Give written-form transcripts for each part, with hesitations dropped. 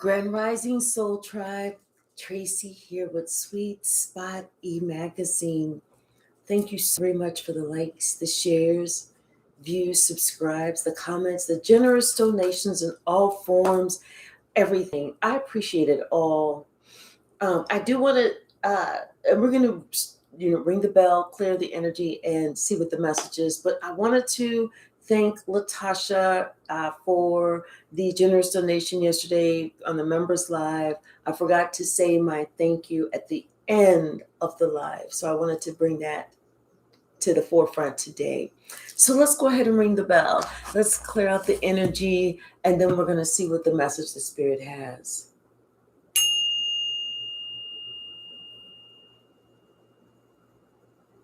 Grand Rising Soul Tribe, Tracy here with Sweet Spot E-Magazine. Thank you so very much for the likes, the shares, views, subscribes, the comments, the generous donations in all forms, everything. I appreciate it all. I do want to, and we're going to, ring the bell, clear the energy, and see what the message is. But I wanted to thank Latasha for the generous donation yesterday on the members live. I forgot to say my thank you at the end of the live, so I wanted to bring that to the forefront today. So let's go ahead and ring the bell. Let's clear out the energy, and then we're going to see what the message the Spirit has.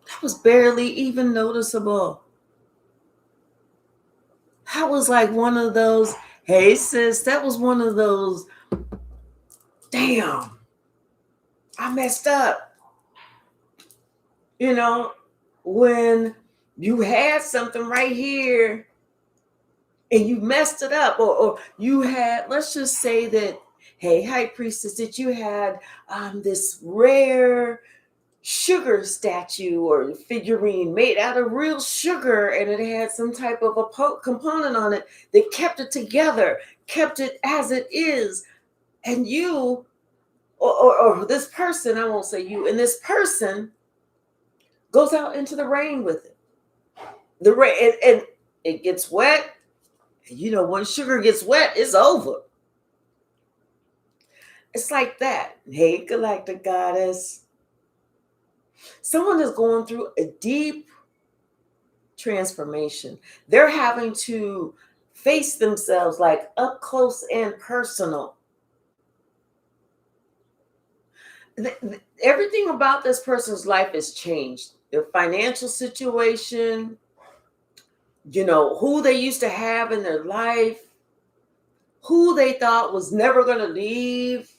That was barely even noticeable. That was like one of those, hey sis, that was one of those, damn, I messed up. When you had something right here and you messed it up, or you had, let's just say that, hey, High Priestess, that you had this rare sugar statue or figurine made out of real sugar, and it had some type of a component on it that kept it together, kept it as it is, and you or this person, I won't say you, and this person goes out into the rain with it. The rain, and it gets wet. And when sugar gets wet, it's over. It's like that. Hey, Galactic Goddess. Someone is going through a deep transformation. They're having to face themselves like up close and personal. Everything about this person's life has changed. Their financial situation, who they used to have in their life, who they thought was never going to leave,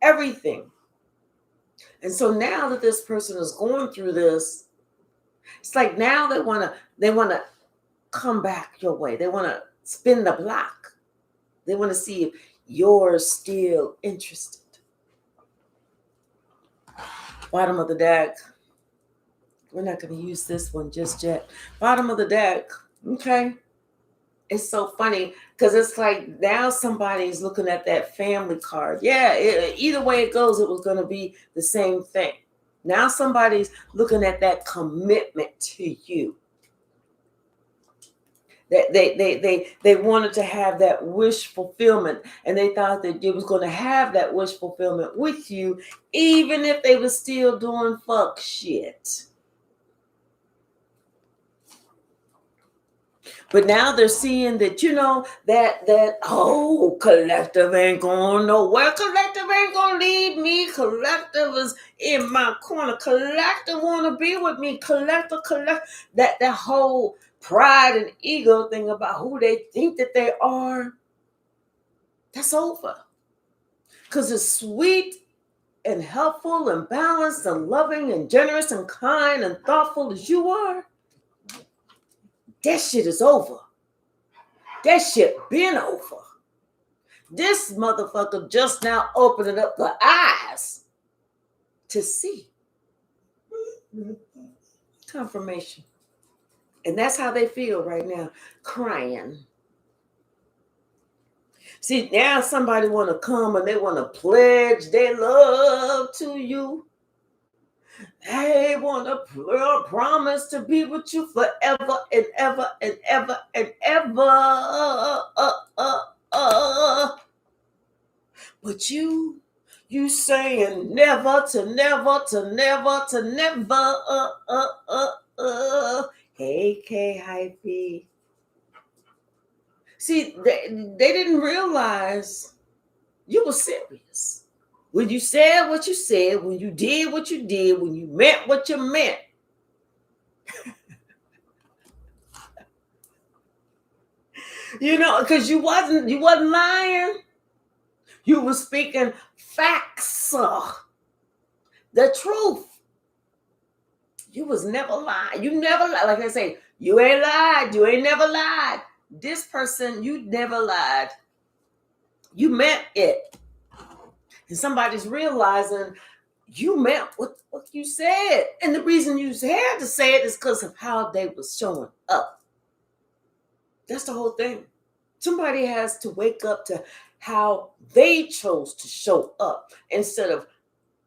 everything. And so now that this person is going through this, it's like now they want to come back your way. They want to spin the block. They want to see if you're still interested. Bottom of the deck. We're not going to use this one just yet. Bottom of the deck. Okay. It's so funny because it's like now somebody's looking at that family card. Yeah, either way it goes, it was going to be the same thing. Now somebody's looking at that commitment to you. That they wanted to have that wish fulfillment, and they thought that they was going to have that wish fulfillment with you, even if they were still doing fuck shit. But now they're seeing that, collective ain't going nowhere. Collective ain't going to leave me. Collective is in my corner. Collective want to be with me. Collective. That whole pride and ego thing about who they think that they are, that's over. Because as sweet and helpful and balanced and loving and generous and kind and thoughtful as you are, that shit is over. That shit been over. This motherfucker just now opening up the eyes to see. Confirmation. And that's how they feel right now, crying. See, now somebody want to come and they want to pledge their love to you. They want to promise to be with you forever and ever and ever and ever. But you saying never to never to never to never. Hey, Hypsee. See, they didn't realize you were serious. When you said what you said, when you did what you did, when you meant what you meant. Because you wasn't lying. You were speaking facts, the truth. You was never lying. You never lied. Like I say, you ain't lied. You ain't never lied. This person, you never lied. You meant it. And somebody's realizing you meant what you said. And the reason you had to say it is because of how they was showing up. That's the whole thing. Somebody has to wake up to how they chose to show up instead of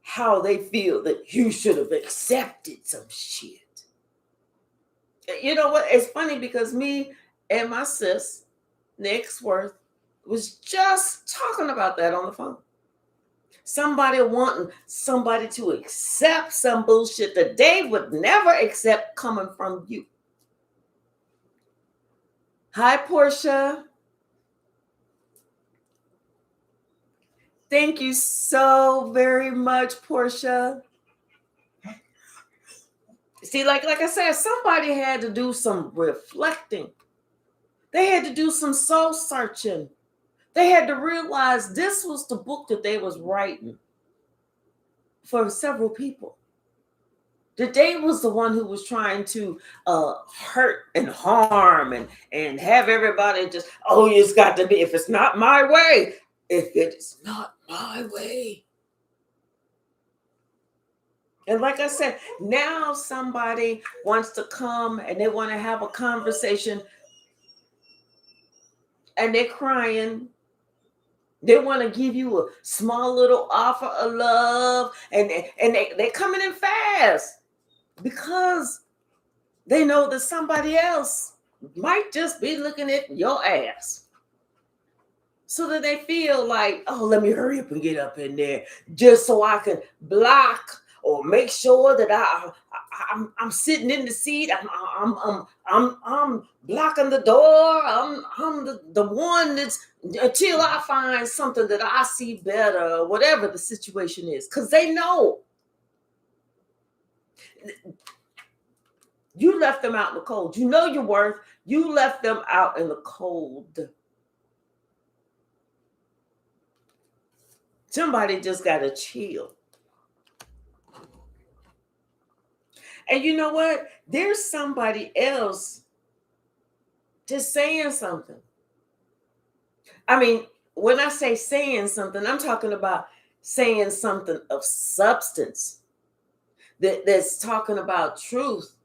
how they feel that you should have accepted some shit. You know what? It's funny because me and my sis, Nick Sworth, was just talking about that on the phone. Somebody wanting somebody to accept some bullshit that they would never accept coming from you. Hi, Portia. Thank you so very much, Portia. See, like I said, somebody had to do some reflecting. They had to do some soul searching. They had to realize this was the book that they was writing for several people. That they was the one who was trying to hurt and harm and have everybody just, oh, it's got to be, if it's not my way, if it's not my way. And like I said, now somebody wants to come and they want to have a conversation and they're crying. They want to give you a small little offer of love, and they're coming in fast because they know that somebody else might just be looking at your ass. So that they feel like, oh, let me hurry up and get up in there just so I can block or make sure that I'm sitting in the seat. I'm blocking the door. I'm the one that's, until I find something that I see better, whatever the situation is, because they know you left them out in the cold. You know your worth. You left them out in the cold. Somebody just got to chill. And you know what? There's somebody else just saying something. I mean, when I say saying something, I'm talking about saying something of substance that's talking about truth,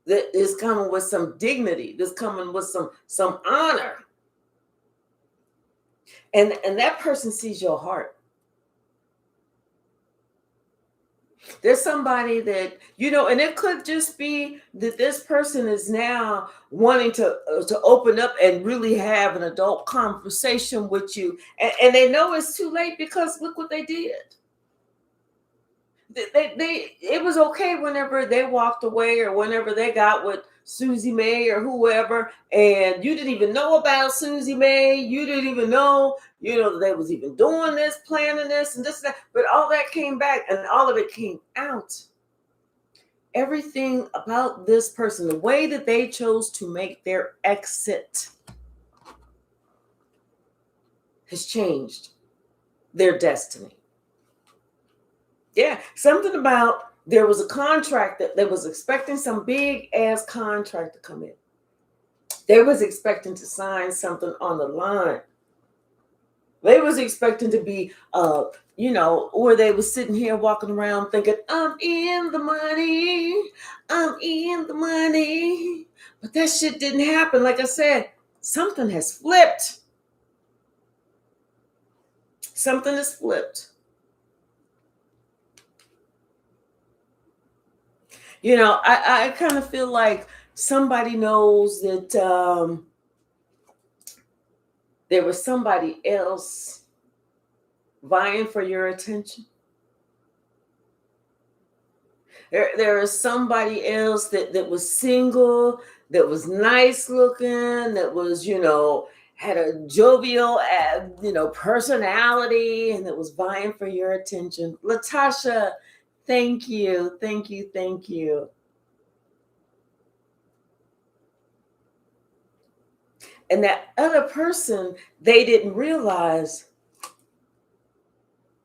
that is coming with some dignity, that's coming with some honor. And that person sees your heart. There's somebody that, and it could just be that this person is now wanting to open up and really have an adult conversation with you. And they know it's too late because look what they did. It was okay whenever they walked away or whenever they got with Susie May or whoever, and you didn't even know about Susie May. You didn't even know, that they was even doing this, planning this and this and that. But all that came back and all of it came out. Everything about this person, the way that they chose to make their exit has changed their destiny. Yeah, something about there was a contract that they was expecting some big ass contract to come in. They was expecting to sign something on the line. They was expecting to be, or they was sitting here walking around thinking, I'm in the money. I'm in the money. But that shit didn't happen. Like I said, something has flipped. Something has flipped. I kind of feel like somebody knows that there was somebody else vying for your attention. There is somebody else that was single, that was nice looking, that was, had a jovial, personality, and that was vying for your attention. Latasha, thank you, thank you, thank you. And that other person, they didn't realize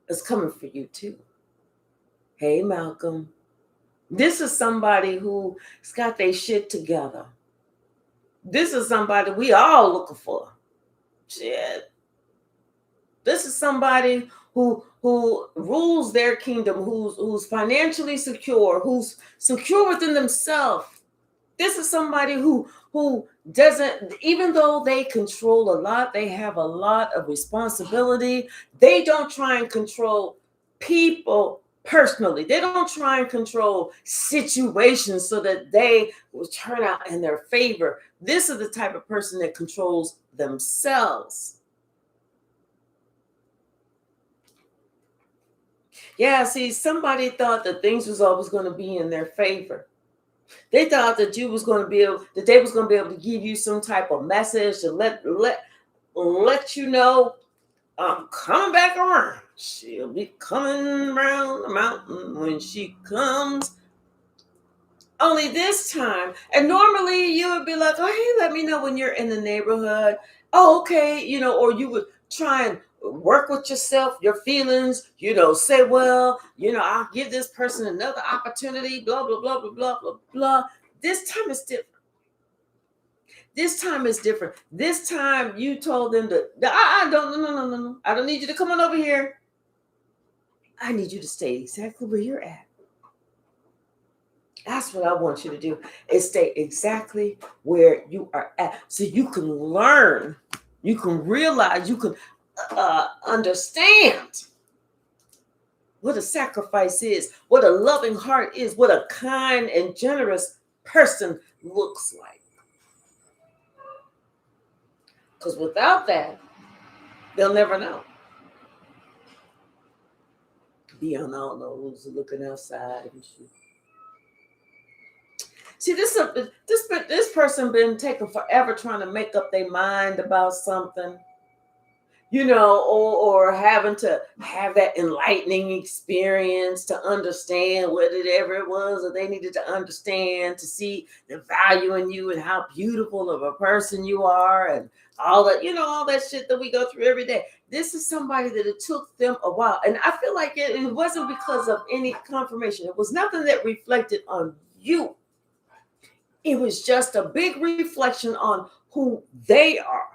is coming for you too. Hey, Malcolm. This is somebody who's got their shit together. This is somebody we all looking for. Shit. This is somebody who rules their kingdom, who's financially secure, who's secure within themselves. This is somebody who doesn't, even though they control a lot, they have a lot of responsibility. They don't try and control people personally. They don't try and control situations so that they will turn out in their favor. This is the type of person that controls themselves. Yeah, see, somebody thought that things was always going to be in their favor. They thought that they was going to be able to give you some type of message to let you know I'm coming back around. She'll be coming around the mountain when she comes. Only this time, and normally you would be like, "Oh, hey, let me know when you're in the neighborhood." Oh, okay, or you would try and work with yourself, your feelings, say, well, I'll give this person another opportunity, blah, blah, blah, blah, blah, blah, blah. This time is different. This time is different. This time you told them I don't, no. I don't need you to come on over here. I need you to stay exactly where you're at. That's what I want you to do, is stay exactly where you are at, so you can learn, you can realize, you can understand what a sacrifice is, what a loving heart is, what a kind and generous person looks like. Because without that, they'll never know. Beyond all those looking outside and shit. See, this person been taking forever trying to make up their mind about something, or having to have that enlightening experience to understand whatever it was that they needed to understand, to see the value in you and how beautiful of a person you are, and all that, all that shit that we go through every day. This is somebody that it took them a while. And I feel like it wasn't because of any confirmation. It was nothing that reflected on you. It was just a big reflection on who they are.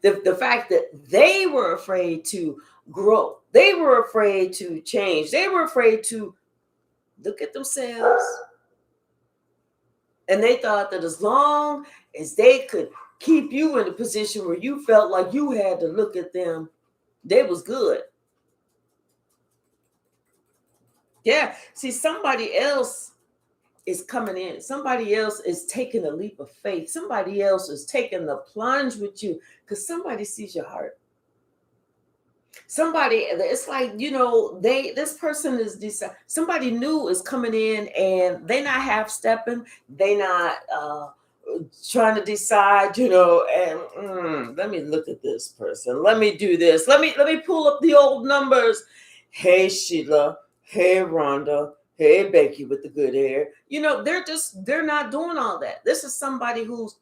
The fact that they were afraid to grow. They were afraid to change. They were afraid to look at themselves. And they thought that as long as they could keep you in a position where you felt like you had to look at them, they was good. Yeah. See, somebody else is coming in. Somebody else is taking a leap of faith. Somebody else is taking the plunge with you because somebody sees your heart. Somebody, it's like, this person is somebody new is coming in, and they not half stepping. They not trying to decide, and let me look at this person. Let me do this. Let me pull up the old numbers. Hey, Sheila. Hey, Rhonda. Hey, Becky with the good hair. They're not doing all that. This is somebody who's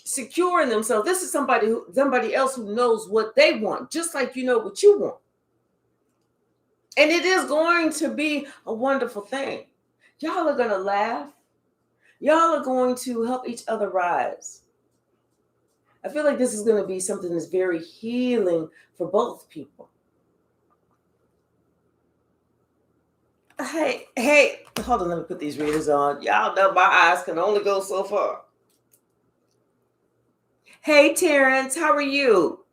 secure in themselves. This is somebody else who knows what they want, just like you know what you want. And it is going to be a wonderful thing. Y'all are going to laugh. Y'all are going to help each other rise. I feel like this is going to be something that's very healing for both people. Hey, hold on, let me put these readers on. Y'all know my eyes can only go so far. Hey, Terrence, how are you?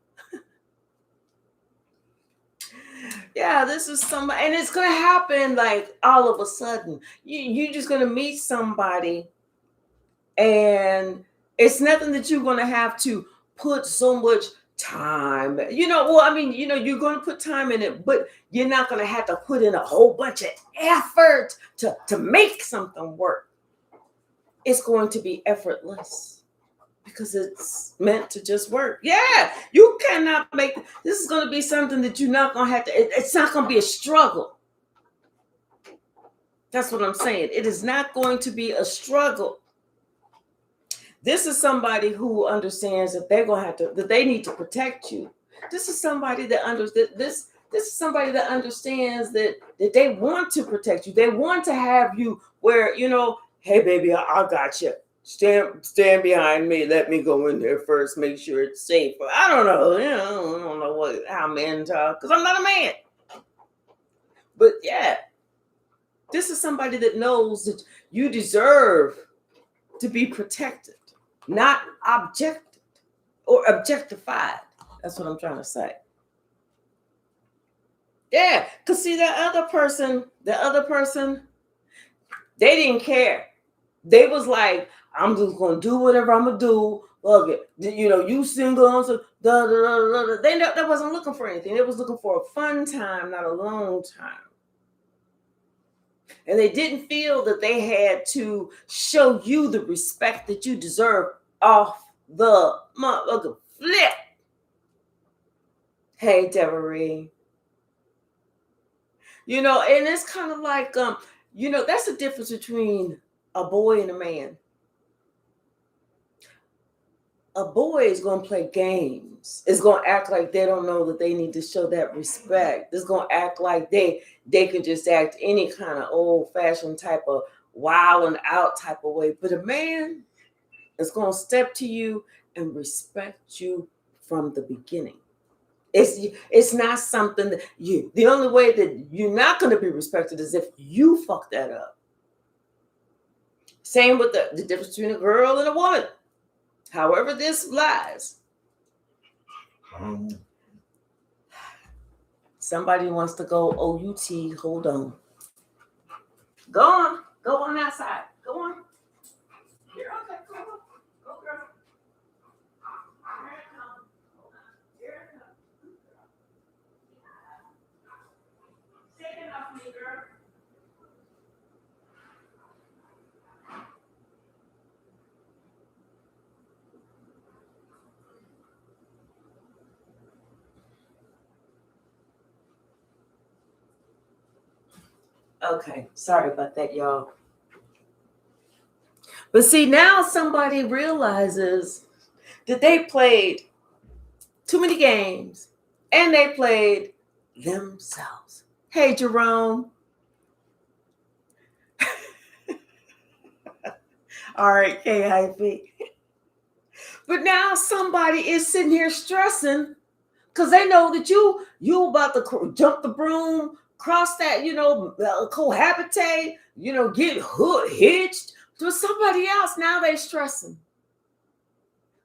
Yeah, this is somebody, and it's going to happen like all of a sudden. You're just going to meet somebody, and it's nothing that you're going to have to put so much time. You're going to put time in it, but you're not going to have to put in a whole bunch of effort to make something work. It's going to be effortless. Because it's meant to just work. Yeah, you cannot make this is going to be something that you're not going to have to. It's not going to be a struggle. That's what I'm saying. It is not going to be a struggle. This is somebody who understands that they're going to have to, that they need to protect you. This is somebody that this is somebody that understands that they want to protect you. They want to have you where, hey, baby, I got you. Stand behind me. Let me go in there first. Make sure it's safe. I don't know. I don't know how men talk because I'm not a man. But yeah, this is somebody that knows that you deserve to be protected, not objected or objectified. That's what I'm trying to say. Yeah, because see, the other person, they didn't care. They was like, I'm just gonna do whatever I'm gonna do. Look it, you single, so They wasn't looking for anything. They was looking for a fun time, not a long time. And they didn't feel that they had to show you the respect that you deserve off the motherfucker flip. Hey, Devery. And it's kind of like, that's the difference between a boy and a man. A boy is going to play games. It's going to act like they don't know that they need to show that respect. It's going to act like they can just act any kind of old-fashioned type of wild and out type of way. But a man is going to step to you and respect you from the beginning. It's not something that the only way that you're not going to be respected is if you fuck that up. Same with the difference between a girl and a woman. However this lies. Somebody wants to go OUT. Hold on. Go on. Go on outside. Go on. Here, okay, go on. Go, girl. Here it comes. Hold on. Here it comes. Take it off me, girl. Okay, sorry about that, y'all. But see, now somebody realizes that they played too many games and they played themselves. Hey, Jerome. All right, Hypsee. But now somebody is sitting here stressing because they know that you about to jump the broom, cross that, cohabitate, get hitched to somebody else. Now they stressing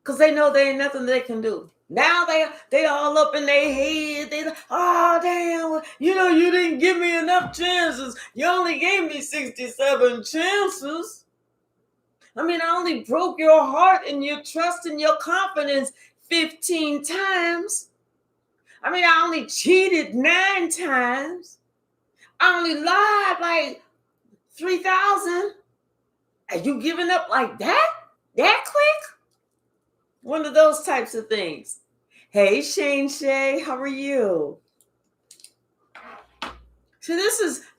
because they know there ain't nothing they can do. Now they all up in their head. They oh damn, you didn't give me enough chances. You only gave me 67 chances. I mean, I only broke your heart and your trust and your confidence 15 times. I mean, I only cheated 9 times. I only lied like 3,000. Are you giving up like that? That quick? One of those types of things. Hey, Shane Shay, how are you? So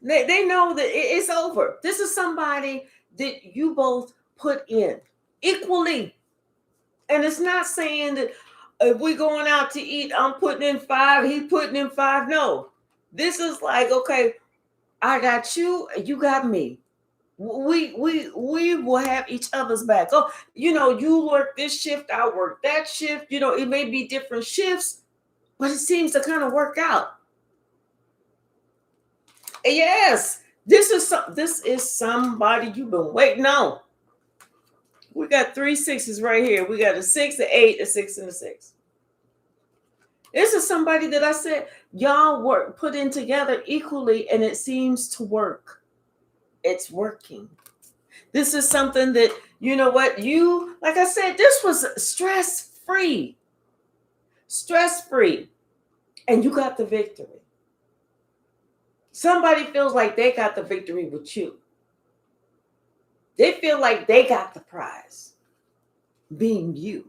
they know that it's over. This is somebody that you both put in equally. And it's not saying that if we're going out to eat, I'm putting in 5, he's putting in 5. No, this is like, okay, I got you, you got me. We will have each other's back. Oh, you work this shift, I work that shift. It may be different shifts, but it seems to kind of work out. Yes, this is somebody you've been waiting on. We got 3 6s right here. We got a 6, an 8, a 6, and a 6. This is somebody that I said y'all put in together equally, and it seems to work. It's working. This is something that, like I said, this was stress-free. Stress-free. And you got the victory. Somebody feels like they got the victory with you. They feel like they got the prize, being you.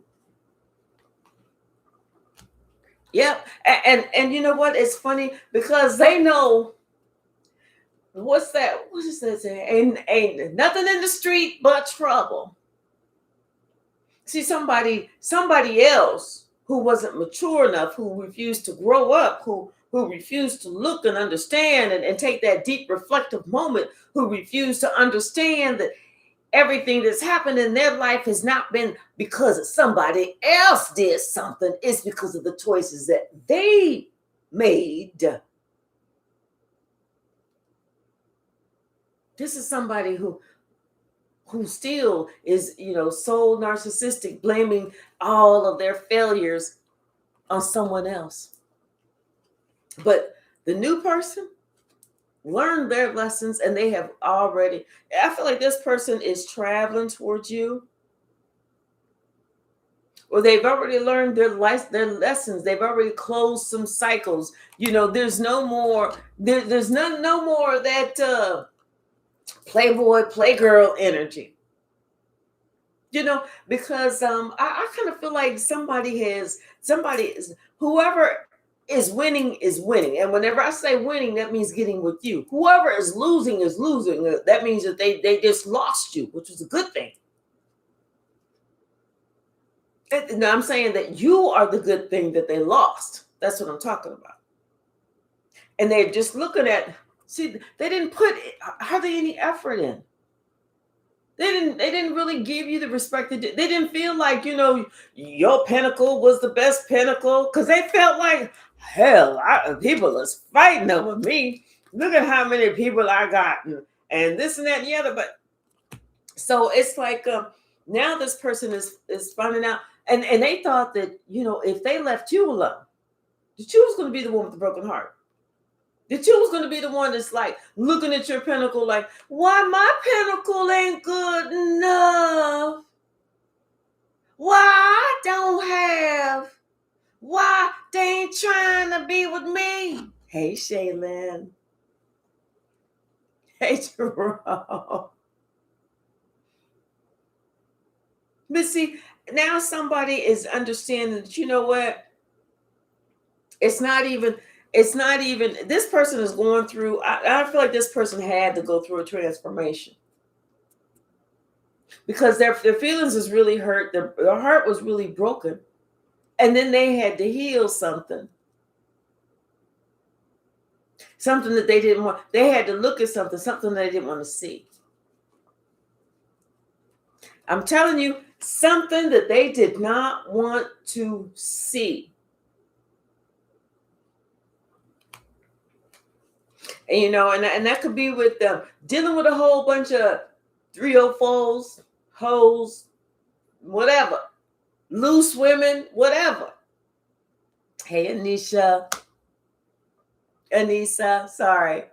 Yep. And you know what? It's funny because they know what's that? What is that saying? Ain't nothing in the street but trouble. See, somebody else who wasn't mature enough, who refused to grow up, who refused to look and understand and take that deep reflective moment, who refused to understand that everything that's happened in their life has not been because somebody else did something. It's because of the choices that they made. This is somebody who still is, so narcissistic, blaming all of their failures on someone else. But the new person learned their lessons, and they have already, I feel like this person is traveling towards you, or they've already learned their lessons. They've already closed some cycles. There's no more, there's no more of that playboy, playgirl energy. Because I kind of feel like whoever is winning is winning. And whenever I say winning, that means getting with you. Whoever is losing is losing. That means that they just lost you, which was a good thing. Now I'm saying that you are the good thing that they lost. That's what I'm talking about. And they're just looking at, see, they didn't put hardly any effort in. They didn't really give you the respect. They didn't feel like, your pinnacle was the best pinnacle, because they felt like, hell, people is fighting over me. Look at how many people I got, and this and that and the other. But so it's like now this person is finding out, and they thought that, if they left you alone, that you was going to be the one with the broken heart. That you was going to be the one that's like looking at your pinnacle like, why my pinnacle ain't good enough? Why I don't have? Why they ain't trying to be with me? Hey, Shaylin. Hey, Jerome. But see, now somebody is understanding that, you know what? It's not even, this person is going through, I feel like this person had to go through a transformation. Because their feelings is really hurt. Their heart was really broken. And then they had to heal something. Something that they didn't want. They had to look at something they didn't want to see. I'm telling you, something that they did not want to see. And, and that could be with them dealing with a whole bunch of 304s, hoes, whatever, loose women, whatever. Hey, Anissa, sorry.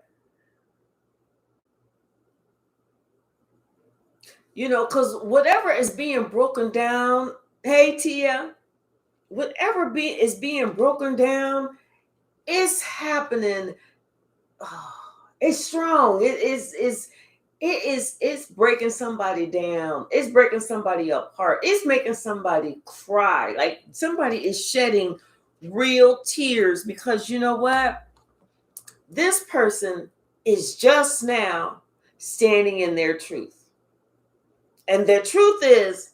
Because whatever is being broken down, hey, Tia, whatever is being broken down, it's happening. Oh, it's strong. It's breaking somebody down. It's breaking somebody apart. It's making somebody cry. Like somebody is shedding real tears, because you know what? This person is just now standing in their truth. And their truth is,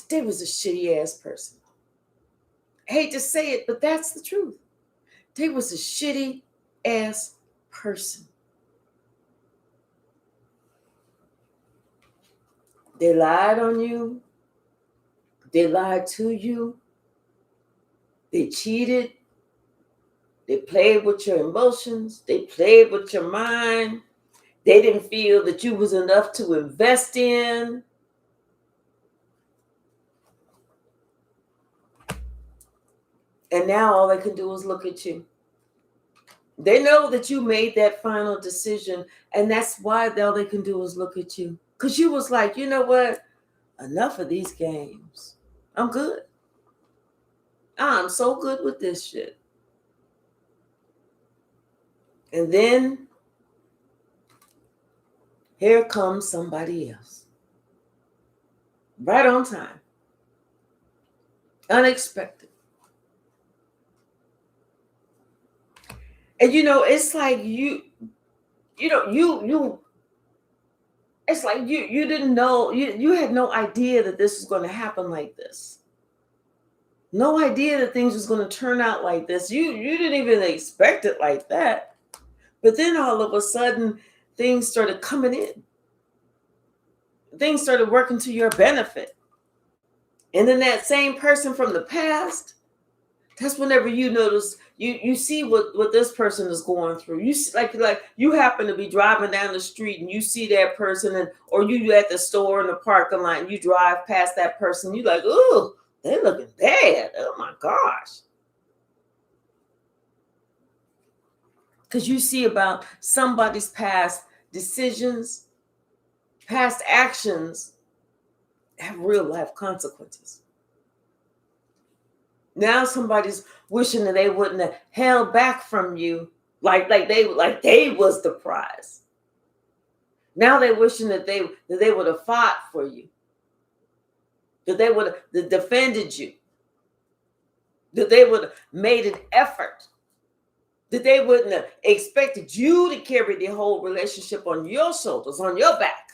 they was a shitty ass person. I hate to say it, but that's the truth. They was a shitty ass person. They lied on you. They lied to you. They cheated. They played with your emotions. They played with your mind. They didn't feel that you was enough to invest in. And now all they can do is look at you. They know that you made that final decision, and that's why all they can do is look at you. Because you was like, you know what? Enough of these games. I'm good. I'm so good with this shit. And then here comes somebody else. Right on time. Unexpected. And it's like it's like you didn't know, you had no idea that this was going to happen like this. No idea that things was going to turn out like this. You didn't even expect it like that. But then all of a sudden things started coming in. things started working to your benefit. And then that same person from the past, that's whenever you notice, you see what this person is going through. You see, like you happen to be driving down the street and you see that person, and or you at the store in the parking lot and you drive past that person. You like, ooh, they're looking bad. Oh my gosh. Because you see about somebody's past decisions, past actions have real life consequences. Now somebody's wishing that they wouldn't have held back from you, like they was the prize. Now they're wishing that they would have fought for you, that they would have defended you, that they would have made an effort, that they wouldn't have expected you to carry the whole relationship on your shoulders, on your back.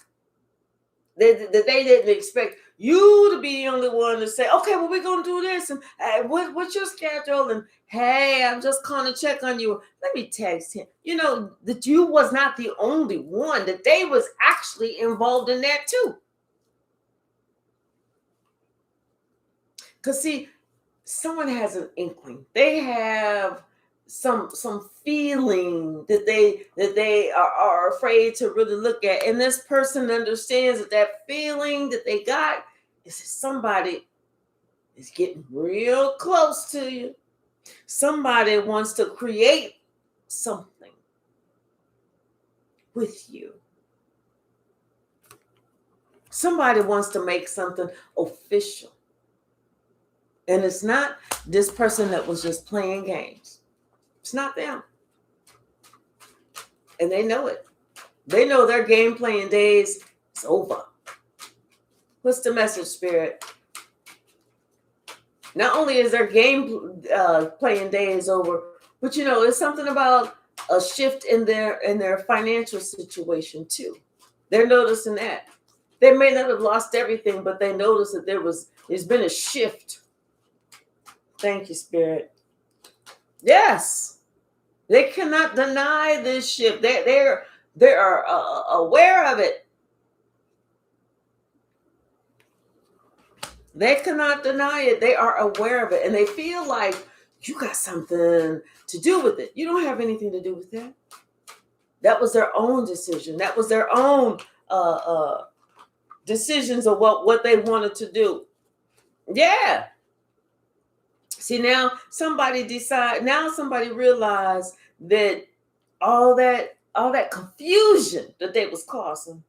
That they didn't expect you to be the only one to say, okay, well, we're going to do this. And what's your schedule? And hey, I'm just calling to check on you. Let me text him. You know, that you was not the only one, that they was actually involved in that too. Because see, someone has an inkling. They have some feeling that they are afraid to really look at, and this person understands that feeling that they got is that somebody is getting real close to you. Somebody wants to create something with you. Somebody wants to make something official, and it's not this person that was just playing games. It's not them. And they know it. They know their game playing days is over. What's the message, Spirit? Not only is their game playing days over, but you know, it's something about a shift in their financial situation too. They're noticing that. They may not have lost everything, but they notice that there's been a shift. Thank you, Spirit. Yes. They cannot deny this shift. They are aware of it. They cannot deny it. They are aware of it, and they feel like you got something to do with it. You don't have anything to do with that. That was their own decision. That was their own decisions of what they wanted to do. Yeah. See, now somebody realized that all that confusion that they was causing,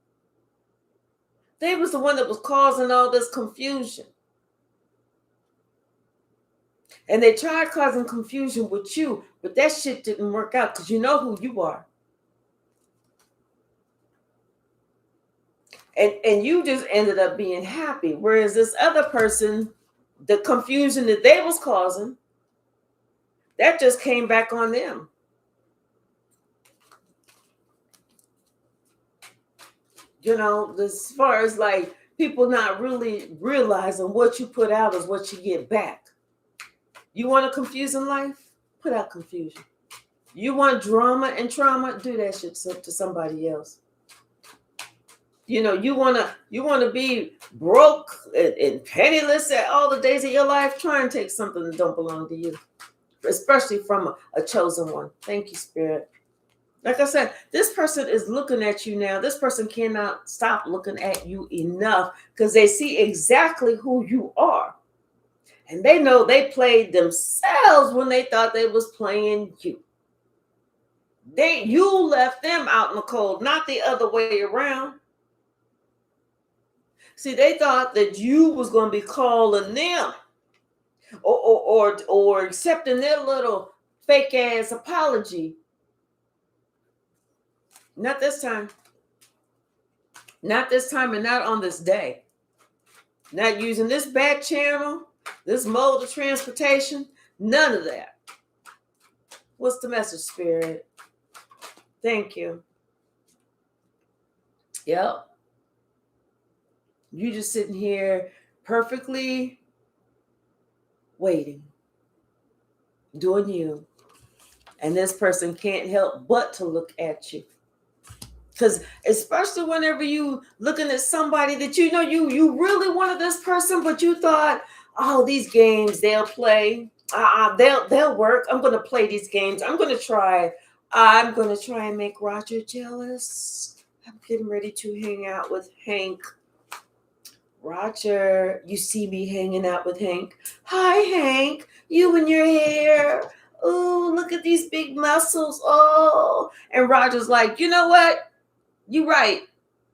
they was the one that was causing all this confusion. And they tried causing confusion with you, but that shit didn't work out because you know who you are. And you just ended up being happy. Whereas this other person, the confusion that they was causing, that just came back on them. You know, as far as like people not really realizing what you put out is what you get back. You want a confusing life? Put out confusion. You want drama and trauma? Do that shit to somebody else. You know, you wanna be broke and penniless at all the days of your life. Try and take something that don't belong to you, especially from a chosen one. Thank you, Spirit. Like I said, this person is looking at you now. This person cannot stop looking at you enough because they see exactly who you are. And they know they played themselves when they thought they was playing you. You left them out in the cold, not the other way around. See, they thought that you was going to be calling them or accepting their little fake ass apology. Not this time. Not this time, and not on this day. Not using this back channel, this mode of transportation, none of that. What's the message, Spirit? Thank you. Yep. You just sitting here perfectly waiting, doing you. And this person can't help but to look at you. Because especially whenever you looking at somebody that you know you really wanted this person, but you thought, oh, these games they'll play, they'll work. I'm gonna play these games. I'm gonna try and make Roger jealous. I'm getting ready to hang out with Hank. Roger, you see me hanging out with Hank. Hi, Hank. You and your hair. Oh, look at these big muscles. Oh, and Roger's like, you know what? You right.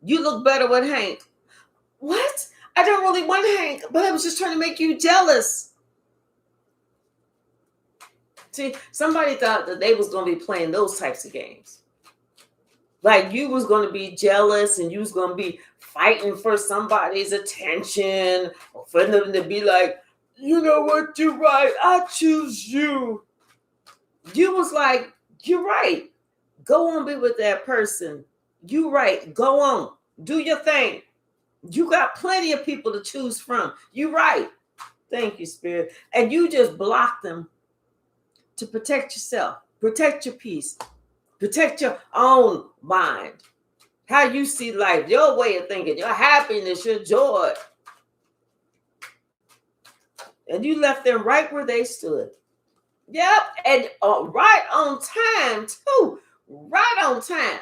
You look better with Hank. What? I don't really want Hank, but I was just trying to make you jealous. See, somebody thought that they was going to be playing those types of games. Like you was going to be jealous and you was going to be fighting for somebody's attention or for them to be like, you know what, you're right. I choose you. You was like, you're right. Go on, be with that person. You right. Go on. Do your thing. You got plenty of people to choose from. You right. Thank you, Spirit. And you just block them to protect yourself, protect your peace, protect your own mind. How you see life, your way of thinking, your happiness, your joy. And you left them right where they stood. Yep. And right on time, too. Right on time.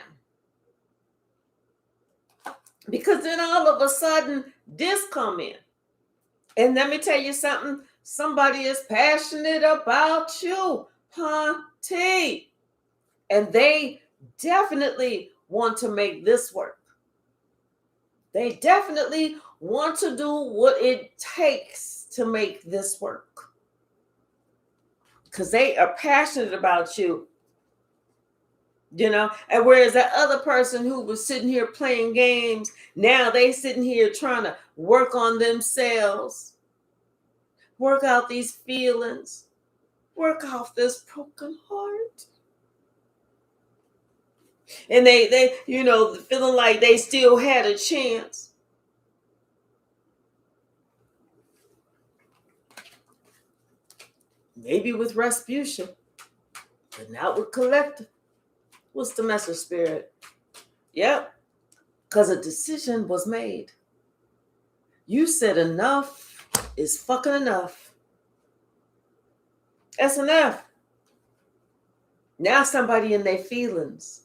Because then all of a sudden, this come in. And let me tell you something. Somebody is passionate about you, T. And they definitely want to make this work. They definitely want to do what it takes to make this work. Because they are passionate about you. You know, and whereas that other person who was sitting here playing games, now they sitting here trying to work on themselves, work out these feelings, work off this broken heart. And they you know, feeling like they still had a chance. Maybe with Rasputia, but not with collective. What's the message, Spirit? Yep. Because a decision was made. You said enough is fucking enough. That's enough. Now somebody in their feelings.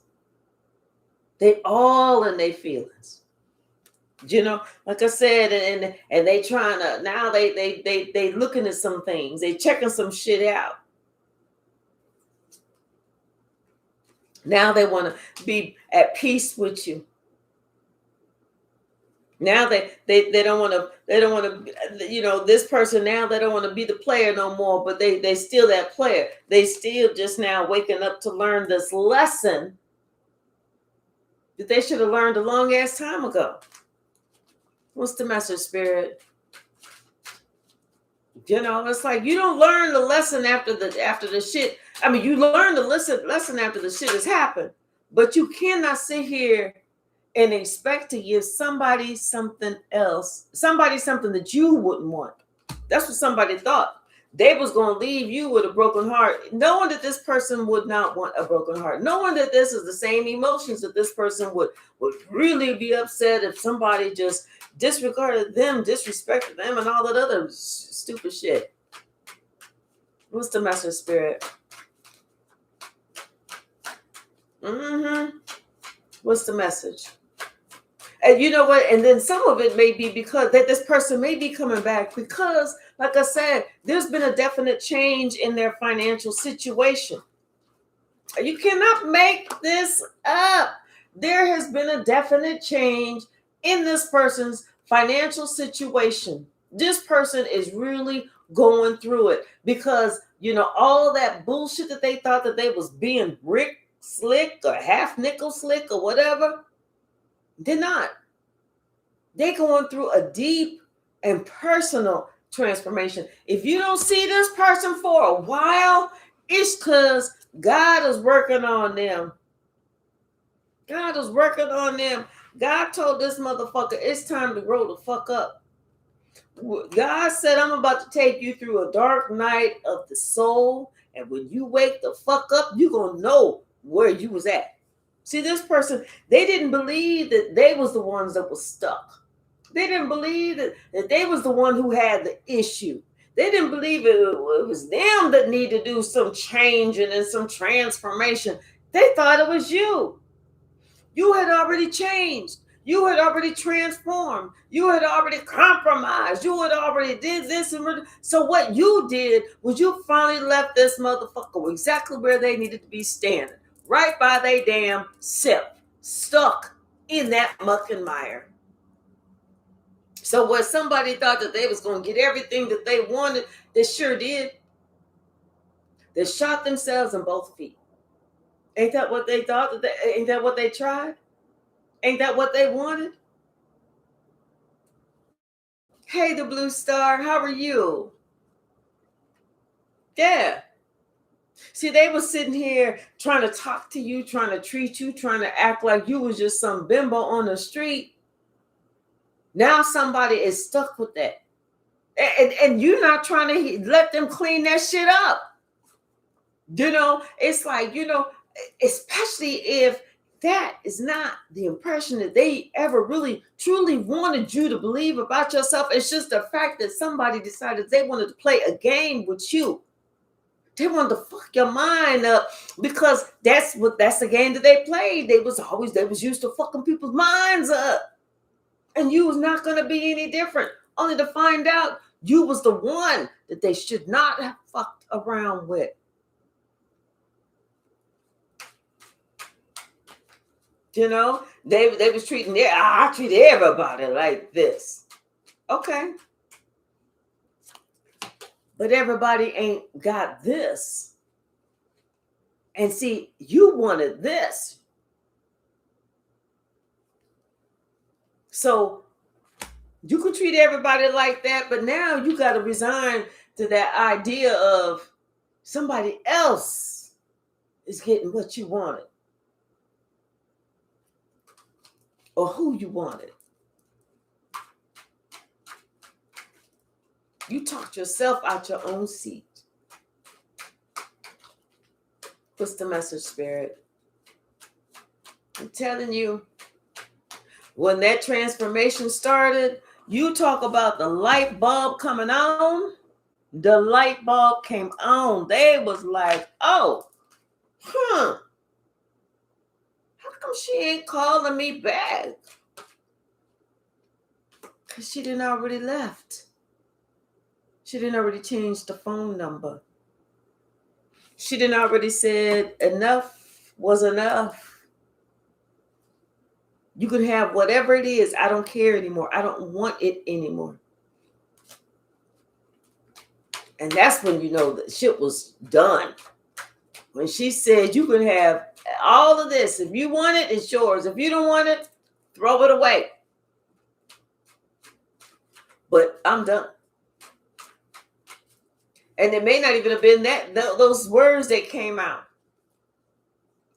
They all in their feelings. You know, like I said, and they trying to, now they looking at some things. They checking some shit out. Now they want to be at peace with you. Now they don't want to, you know, this person now, they don't want to be the player no more, but they still that player. They still just now waking up to learn this lesson that they should have learned a long ass time ago. What's the message, Spirit? You know, it's like you don't learn the lesson after the shit. I mean, you learn the lesson after the shit has happened, but you cannot sit here and expect to give somebody something else, somebody something that you wouldn't want. That's what somebody thought. They was going to leave you with a broken heart, knowing that this person would not want a broken heart, knowing that this is the same emotions that this person would really be upset if somebody just disregarded them, disrespected them, and all that other stupid shit. What's the message, Spirit? What's the message? And you know what? And then some of it may be because that this person may be coming back because, like I said, there's been a definite change in their financial situation. You cannot make this up. There has been a definite change in this person's financial situation. This person is really going through it because, you know, all that bullshit that they thought that they was being brick slick or half nickel slick or whatever, they're not. They're going through a deep and personal transformation. If you don't see this person for a while, it's because God is working on them. God is working on them. God told this motherfucker, it's time to grow the fuck up. God said, I'm about to take you through a dark night of the soul. And when you wake the fuck up, you're going to know where you was at. See, this person, they didn't believe that they was the ones that was stuck. They didn't believe that they was the one who had the issue. They didn't believe it was them that needed to do some changing and some transformation. They thought it was you. You had already changed. You had already transformed. You had already compromised. You had already did this. So what you did was you finally left this motherfucker exactly where they needed to be standing. Right by they damn self. Stuck in that muck and mire. So when somebody thought that they was going to get everything that they wanted, they sure did. They shot themselves in both feet. Ain't that what they thought? Ain't that what they tried? Ain't that what they wanted? Hey, the Blue Star, how are you? Yeah. See, they were sitting here trying to talk to you, trying to treat you, trying to act like you was just some bimbo on the street. Now somebody is stuck with that. And you're not trying to let them clean that shit up. It's like, especially if that is not the impression that they ever really truly wanted you to believe about yourself. It's just the fact that somebody decided they wanted to play a game with you. They wanted to fuck your mind up because that's the game that they played. They was used to fucking people's minds up. And you was not going to be any different, only to find out you was the one that they should not have fucked around with. They was treating I treat everybody like this. Okay. But everybody ain't got this. And see, you wanted this. So you can treat everybody like that, but now you got to resign to that idea of somebody else is getting what you wanted. Or who you wanted. You talked yourself out your own seat. What's the message, Spirit? I'm telling you, when that transformation started, you talk about the light bulb coming on. The light bulb came on. They was like, oh, how come she ain't calling me back? Because she didn't already left. She didn't already change the phone number. She didn't already said enough was enough. You can have whatever it is. I don't care anymore. I don't want it anymore. And that's when you know that shit was done. When she said you can have all of this. If you want it, it's yours. If you don't want it, throw it away. But I'm done. And it may not even have been those words that came out.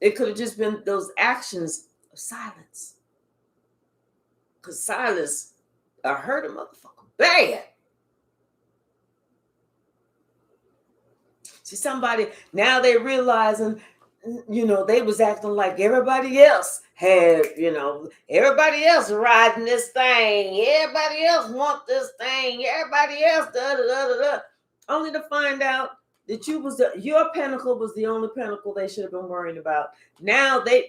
It could have just been those actions of silence. Because silence, I hurt a motherfucker bad. See, somebody, now they're realizing, they was acting like everybody else had, everybody else riding this thing. Everybody else want this thing. Everybody else, da-da-da-da-da. Only to find out that your pinnacle was the only pinnacle they should have been worrying about. Now they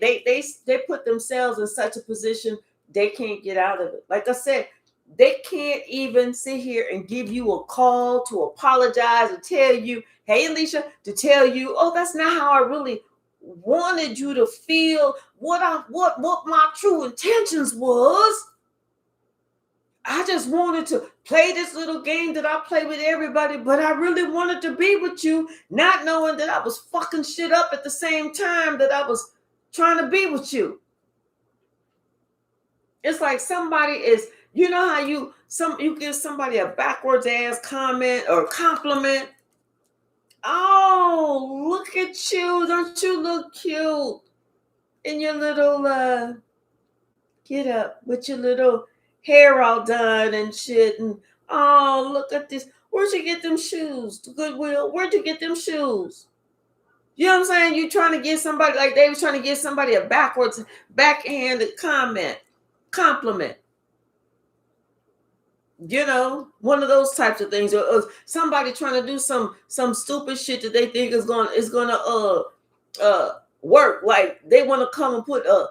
put themselves in such a position they can't get out of it. Like I said, they can't even sit here and give you a call to apologize and tell you, hey, Alicia, to tell you, oh, that's not how I really wanted you to feel. What my true intentions was. I just wanted to play this little game that I play with everybody, but I really wanted to be with you, not knowing that I was fucking shit up at the same time that I was trying to be with you. It's like somebody is, how you give somebody a backwards ass comment or compliment. Oh, look at you. Don't you look cute in your little get up with your little hair all done and shit. And oh, look at this. Where'd you get them shoes? To Goodwill. Where'd you get them shoes? You know what I'm saying? You trying to get somebody, like they was trying to give somebody a backhanded compliment. You know, one of those types of things, or somebody trying to do some stupid shit that they think is gonna work. Like they want to come and put a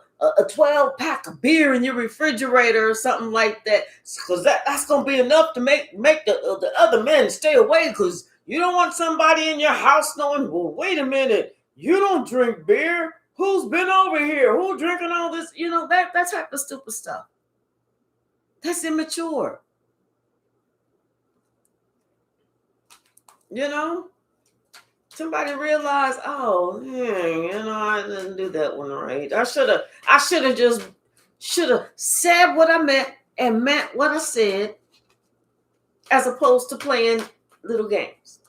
12 pack of beer in your refrigerator or something like that, because that's gonna be enough to make the other men stay away, because you don't want somebody in your house knowing, well, wait a minute, you don't drink beer, who's been over here, who drinking all this, you know, that type of stupid stuff. That's immature. You know, somebody realized, oh, you know, I didn't do that one right. I should have just said what I meant and meant what I said, as opposed to playing little games.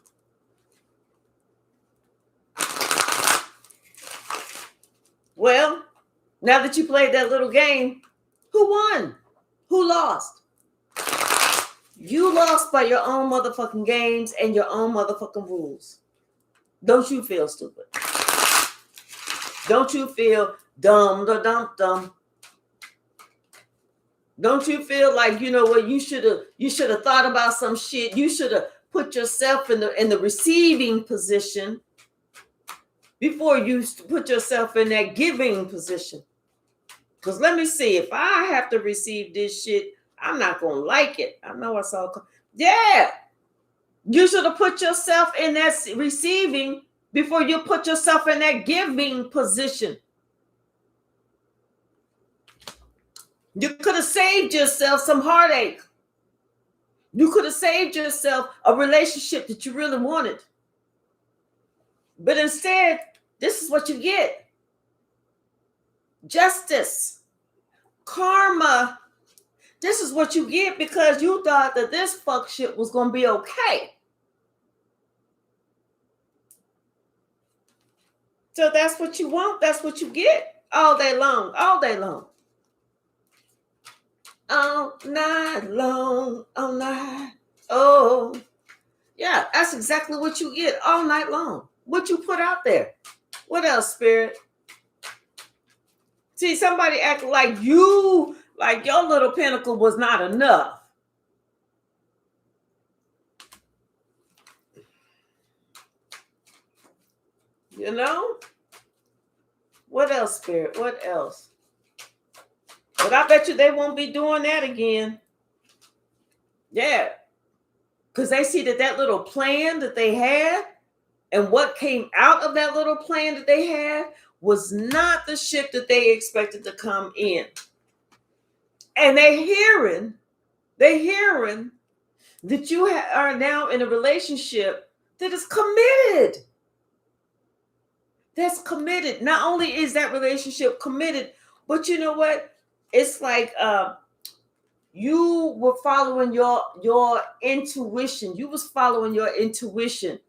Well, now that you played that little game, who won? Who lost? You lost by your own motherfucking games and your own motherfucking rules. Don't you feel stupid? Don't you feel dumb? Don't you feel like, you know what, you should have thought about some shit. You should have put yourself in the receiving position before you put yourself in that giving position. Because let me see, if I have to receive this shit, I'm not gonna like it. I know it's all. Yeah, you should have put yourself in that receiving before you put yourself in that giving position. You could have saved yourself some heartache. You could have saved yourself a relationship that you really wanted. But instead, this is what you get. Justice. Karma. This is what you get because you thought that this fuck shit was going to be okay. So that's what you want. That's what you get all day long. All day long. All night long. All night. Oh. Yeah, that's exactly what you get all night long. What you put out there. What else, Spirit? See, somebody acting like your little pinnacle was not enough. You know? What else, Spirit? What else? But I bet you they won't be doing that again. Yeah. Because they see that little plan that they had and what came out of that little plan that they had was not the shit that they expected to come in. And they're hearing that you are now in a relationship that is committed. That's committed. Not only is that relationship committed, but you know what? It's like you were following your intuition. You was following your intuition.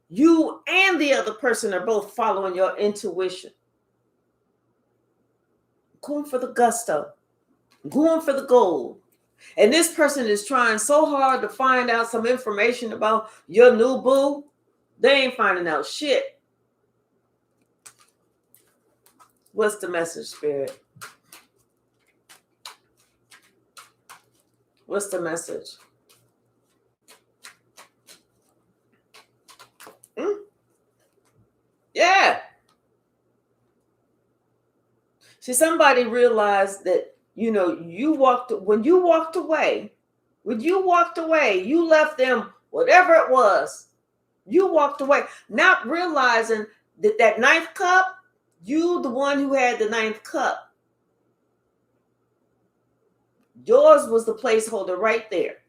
You and the other person are both following your intuition. Going for the gusto. Going for the gold. And this person is trying so hard to find out some information about your new boo. They ain't finding out shit. What's the message, Spirit? What's the message? Yeah. See, somebody realized that, you know, when you walked away, you left them whatever it was. You walked away, not realizing that ninth cup, you the one who had the ninth cup. Yours was the placeholder right there.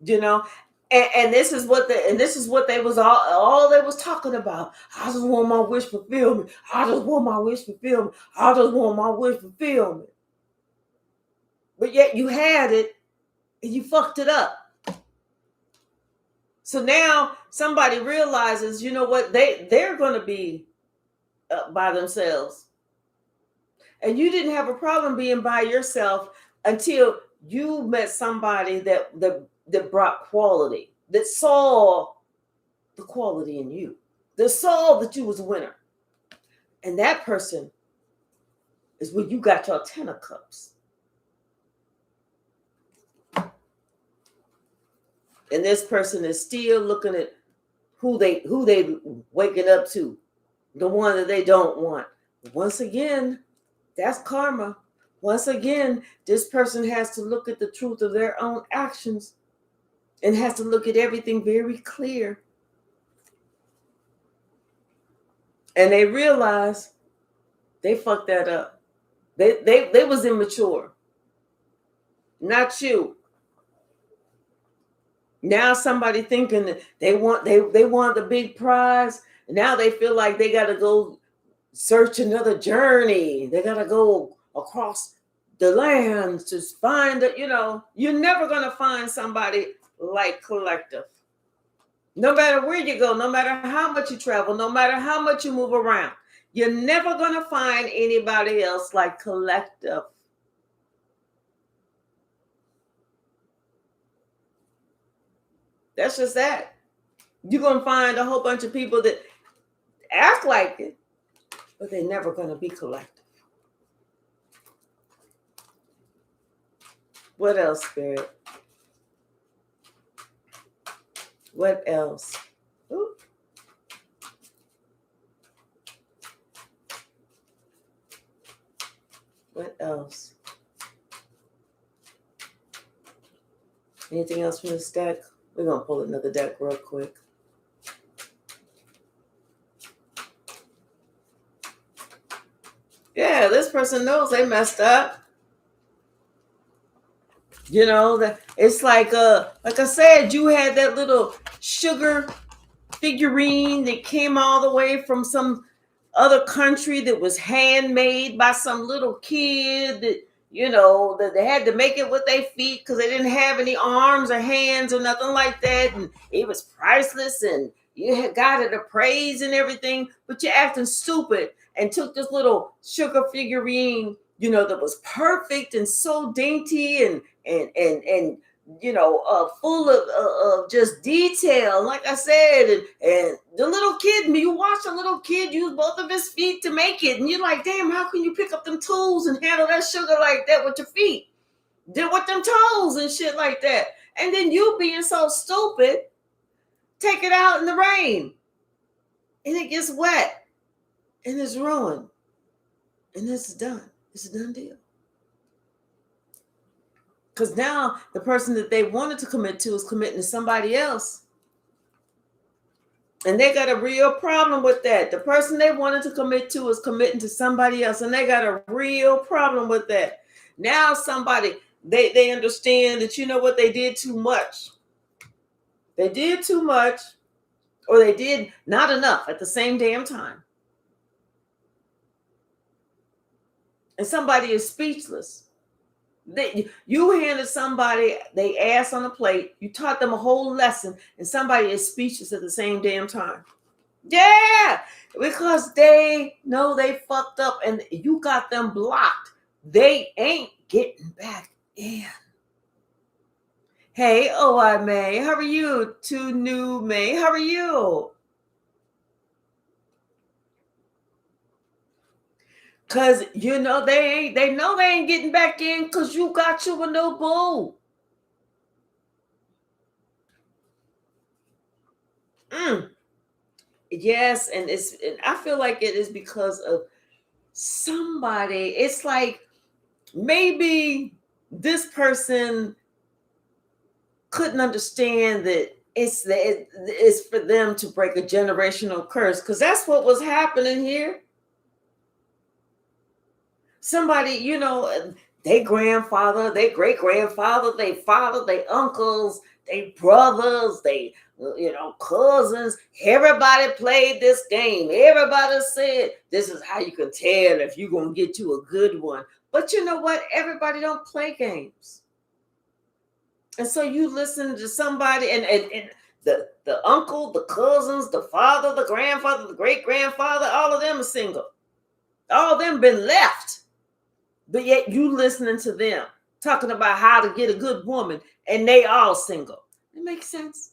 You know, and this is what they was all they was talking about. I just want my wish fulfillment. I just want my wish fulfillment. I just want my wish fulfillment. But yet you had it and you fucked it up. So now somebody realizes, you know what, they're going to be by themselves. And you didn't have a problem being by yourself until you met somebody that brought quality, that saw the quality in you. The soul that you was a winner. And that person is where you got your 10 of cups. And this person is still looking at who they waking up to, the one that they don't want. Once again, that's karma. Once again, this person has to look at the truth of their own actions and has to look at everything very clear. And they realize they fucked that up. They was immature. Not you. Now somebody thinking that they want the big prize. Now they feel like they got to go search another journey. They got to go across the lands to find that, you're never going to find somebody like Collective. No matter where you go, no matter how much you travel, no matter how much you move around, you're never going to find anybody else like Collective. That's just that. You're going to find a whole bunch of people that act like it, but they're never going to be Collective. What else, Spirit? What else? Ooh. What else? Anything else from this deck? We're going to pull another deck real quick. Yeah, this person knows they messed up. That it's like I said, you had that little sugar figurine that came all the way from some other country that was handmade by some little kid that that they had to make it with their feet because they didn't have any arms or hands or nothing like that, and it was priceless, and you had got it a praise and everything, but you're acting stupid and took this little sugar figurine, that was perfect and so dainty and full of just detail, like I said, and the little kid, you watch a little kid use both of his feet to make it, and you're like, damn, how can you pick up them tools and handle that sugar like that with your feet? Then with them toes and shit like that. And then you being so stupid, take it out in the rain, and it gets wet, and it's ruined, and it's done. It's a done deal. Because now the person that they wanted to commit to is committing to somebody else. And they got a real problem with that. The person they wanted to commit to is committing to somebody else. And they got a real problem with that. Now somebody, they understand that, what, they did too much. They did too much, or they did not enough at the same damn time. And somebody is speechless. You handed somebody they ass on a plate, you taught them a whole lesson, and somebody is speechless at the same damn time. Yeah, because they know they fucked up and you got them blocked. They ain't getting back in. Hey, I May, how are you? To New May, how are you? Cause they know they ain't getting back in because you got you a new boo. Yes, and I feel like it is because of somebody. It's like maybe this person couldn't understand that it's for them to break a generational curse, because that's what was happening here. Somebody, their grandfather, their great grandfather, their father, their uncles, their brothers, they cousins, everybody played this game. Everybody said this is how you can tell if you're gonna get you a good one. But you know what? Everybody don't play games. And so you listen to somebody, and the uncle, the cousins, the father, the grandfather, the great grandfather, all of them are single. All of them been left. But yet you listening to them talking about how to get a good woman, and they all single. It makes sense.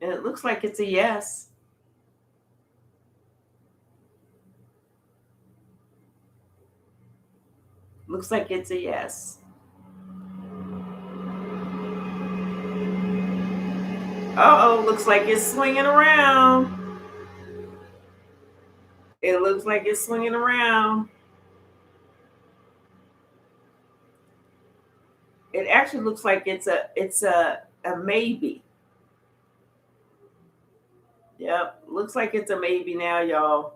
And it looks like it's a yes. Looks like it's a yes. Uh-oh, looks like it's swinging around. It looks like it's swinging around. It actually looks like it's a maybe. Yep, looks like it's a maybe now, y'all.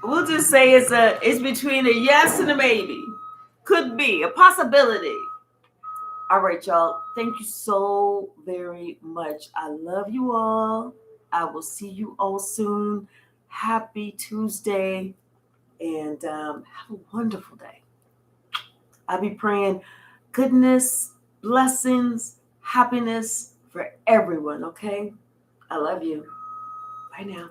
We'll just say it's between a yes and a maybe. Could be a possibility. All right, y'all. Thank you so very much. I love you all. I will see you all soon. Happy Tuesday, and have a wonderful day. I'll be praying goodness, blessings, happiness for everyone, okay? I love you. Bye now.